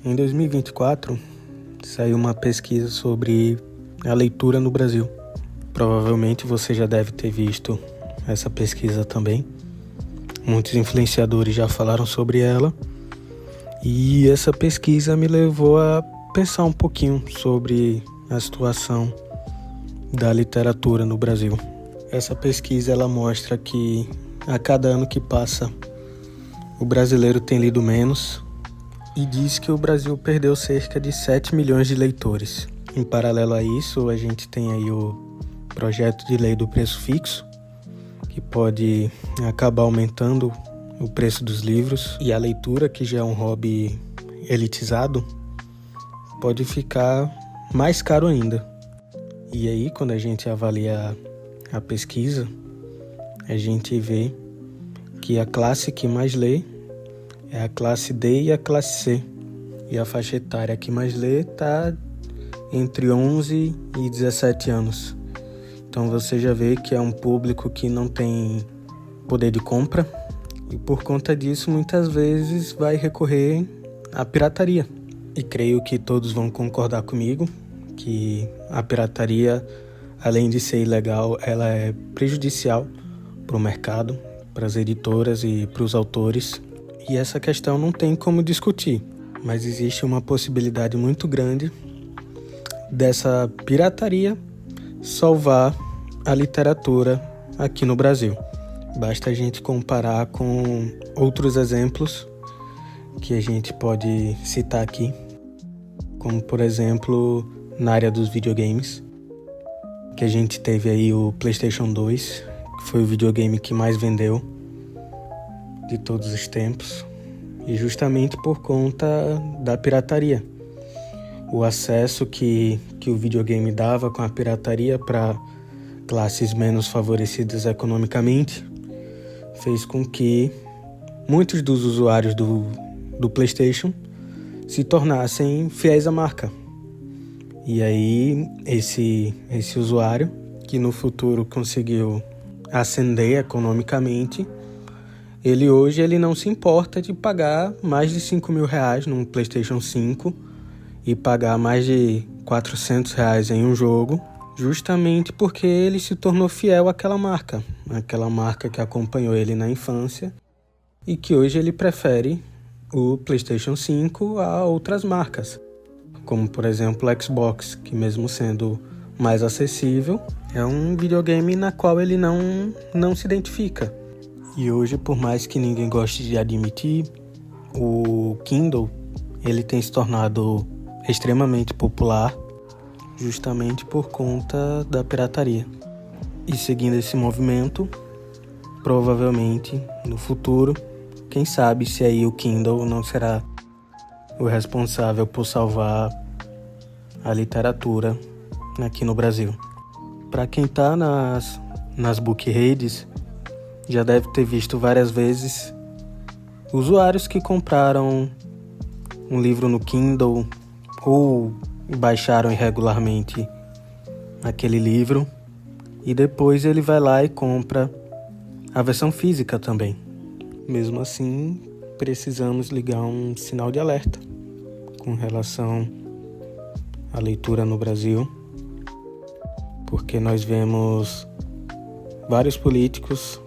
Em 2024, saiu uma pesquisa sobre a leitura no Brasil. Provavelmente você já deve ter visto essa pesquisa também. Muitos influenciadores já falaram sobre ela. E essa pesquisa me levou a pensar um pouquinho sobre a situação da literatura no Brasil. Essa pesquisa ela mostra que a cada ano que passa, o brasileiro tem lido menos e diz que o Brasil perdeu cerca de 7 milhões de leitores. Em paralelo a isso, a gente tem aí o projeto de lei do preço fixo, que pode acabar aumentando o preço dos livros, e a leitura, que já é um hobby elitizado, pode ficar mais caro ainda. E aí, quando a gente avalia a pesquisa, a gente vê que a classe que mais lê é a classe D e a classe C. E a faixa etária que mais lê está entre 11 e 17 anos. Então você já vê que é um público que não tem poder de compra e por conta disso muitas vezes vai recorrer à pirataria. E creio que todos vão concordar comigo que a pirataria, além de ser ilegal, ela é prejudicial para o mercado, para as editoras e para os autores. E essa questão não tem como discutir, mas existe uma possibilidade muito grande dessa pirataria salvar a literatura aqui no Brasil. Basta a gente comparar com outros exemplos que a gente pode citar aqui, como por exemplo na área dos videogames, que a gente teve aí o PlayStation 2, que foi o videogame que mais vendeu de todos os tempos, e justamente por conta da pirataria. O acesso que o videogame dava com a pirataria para classes menos favorecidas economicamente fez com que muitos dos usuários do PlayStation se tornassem fiéis à marca. E aí esse usuário, que no futuro conseguiu ascender economicamente, ele hoje não se importa de pagar mais de R$5.000 num PlayStation 5 e pagar mais de R$400 em um jogo, justamente porque ele se tornou fiel àquela marca que acompanhou ele na infância e que hoje ele prefere o PlayStation 5 a outras marcas, como por exemplo o Xbox, que mesmo sendo mais acessível, é um videogame na qual ele não se identifica. E hoje, por mais que ninguém goste de admitir, o Kindle ele tem se tornado extremamente popular justamente por conta da pirataria. E seguindo esse movimento, provavelmente no futuro, quem sabe se aí o Kindle não será o responsável por salvar a literatura aqui no Brasil. Para quem está nas book redes, já deve ter visto várias vezes usuários que compraram um livro no Kindle ou baixaram irregularmente aquele livro e depois ele vai lá e compra a versão física também. Mesmo assim, precisamos ligar um sinal de alerta com relação à leitura no Brasil, porque nós vemos vários políticos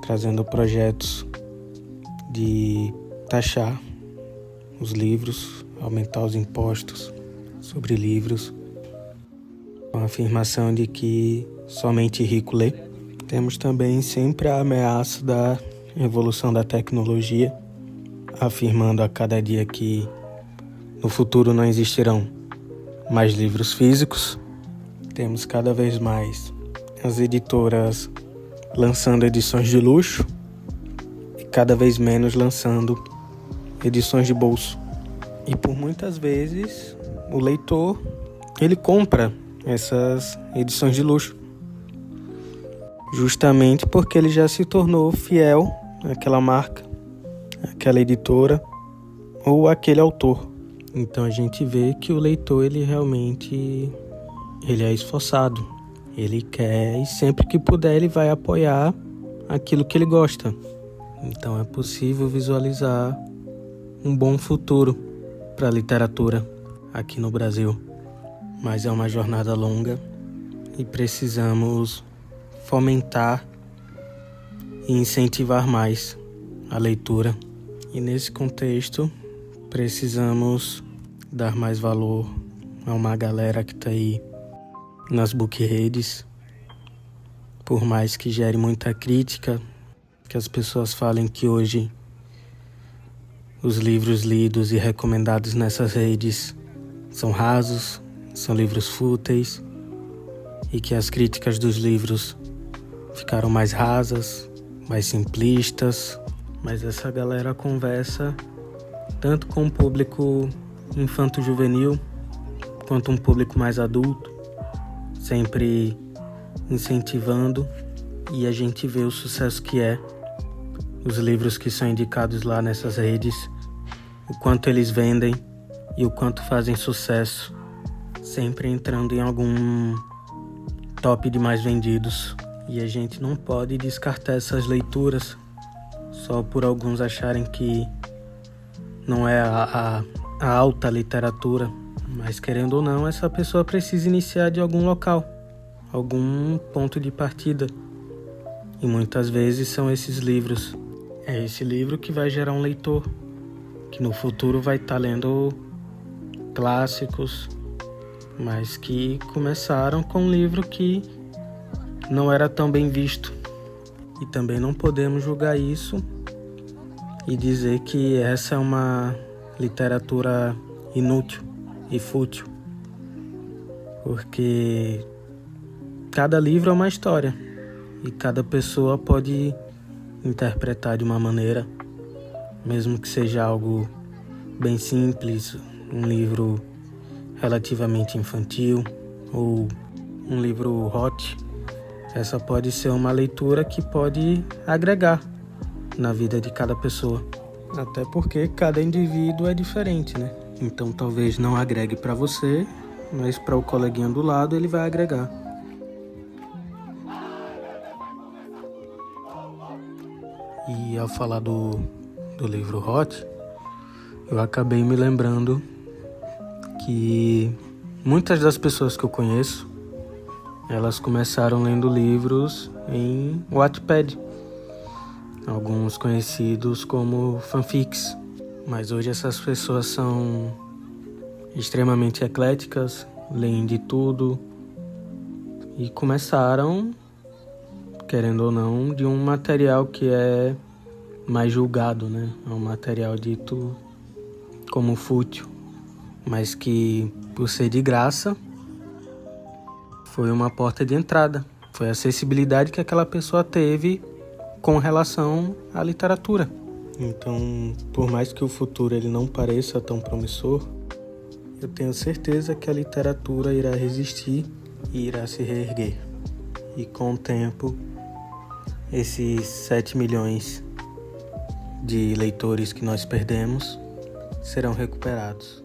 trazendo projetos de taxar os livros, aumentar os impostos sobre livros, com a afirmação de que somente rico lê. Temos também sempre a ameaça da evolução da tecnologia, afirmando a cada dia que no futuro não existirão mais livros físicos. Temos cada vez mais as editoras lançando edições de luxo e cada vez menos lançando edições de bolso. E por muitas vezes o leitor ele compra essas edições de luxo, justamente porque ele já se tornou fiel àquela marca, àquela editora ou àquele autor. Então a gente vê que o leitor ele realmente é esforçado. Ele quer e sempre que puder ele vai apoiar aquilo que ele gosta. Então é possível visualizar um bom futuro para a literatura aqui no Brasil, mas é uma jornada longa e precisamos fomentar e incentivar mais a leitura. E nesse contexto, precisamos dar mais valor a uma galera que está aí nas book redes. Por mais que gere muita crítica, que as pessoas falem que hoje os livros lidos e recomendados nessas redes são rasos, são livros fúteis, e que as críticas dos livros ficaram mais rasas, mais simplistas, mas essa galera conversa tanto com o público infanto-juvenil quanto um público mais adulto, sempre incentivando, e a gente vê o sucesso que é os livros que são indicados lá nessas redes, o quanto eles vendem e o quanto fazem sucesso, sempre entrando em algum top de mais vendidos. E a gente não pode descartar essas leituras só por alguns acharem que não é a alta literatura, mas querendo ou não, essa pessoa precisa iniciar de algum local, algum ponto de partida. E muitas vezes são esses livros. É esse livro que vai gerar um leitor, que no futuro vai estar lendo clássicos, mas que começaram com um livro que não era tão bem visto. E também não podemos julgar isso e dizer que essa é uma literatura inútil e fútil, porque cada livro é uma história e cada pessoa pode interpretar de uma maneira, mesmo que seja algo bem simples, um livro relativamente infantil ou um livro hot. Essa pode ser uma leitura que pode agregar na vida de cada pessoa, até porque cada indivíduo é diferente, né? Então talvez não agregue para você, mas para o coleguinha do lado ele vai agregar. E ao falar do livro hot, eu acabei me lembrando que muitas das pessoas que eu conheço, elas começaram lendo livros em Wattpad, alguns conhecidos como fanfics, mas hoje essas pessoas são extremamente ecléticas, leem de tudo e começaram, querendo ou não, de um material que é mais julgado, né? É um material dito como fútil, mas que, por ser de graça, foi uma porta de entrada. Foi a acessibilidade que aquela pessoa teve com relação à literatura. Então, por mais que o futuro ele não pareça tão promissor, eu tenho certeza que a literatura irá resistir e irá se reerguer. E com o tempo, esses 7 milhões de leitores que nós perdemos serão recuperados.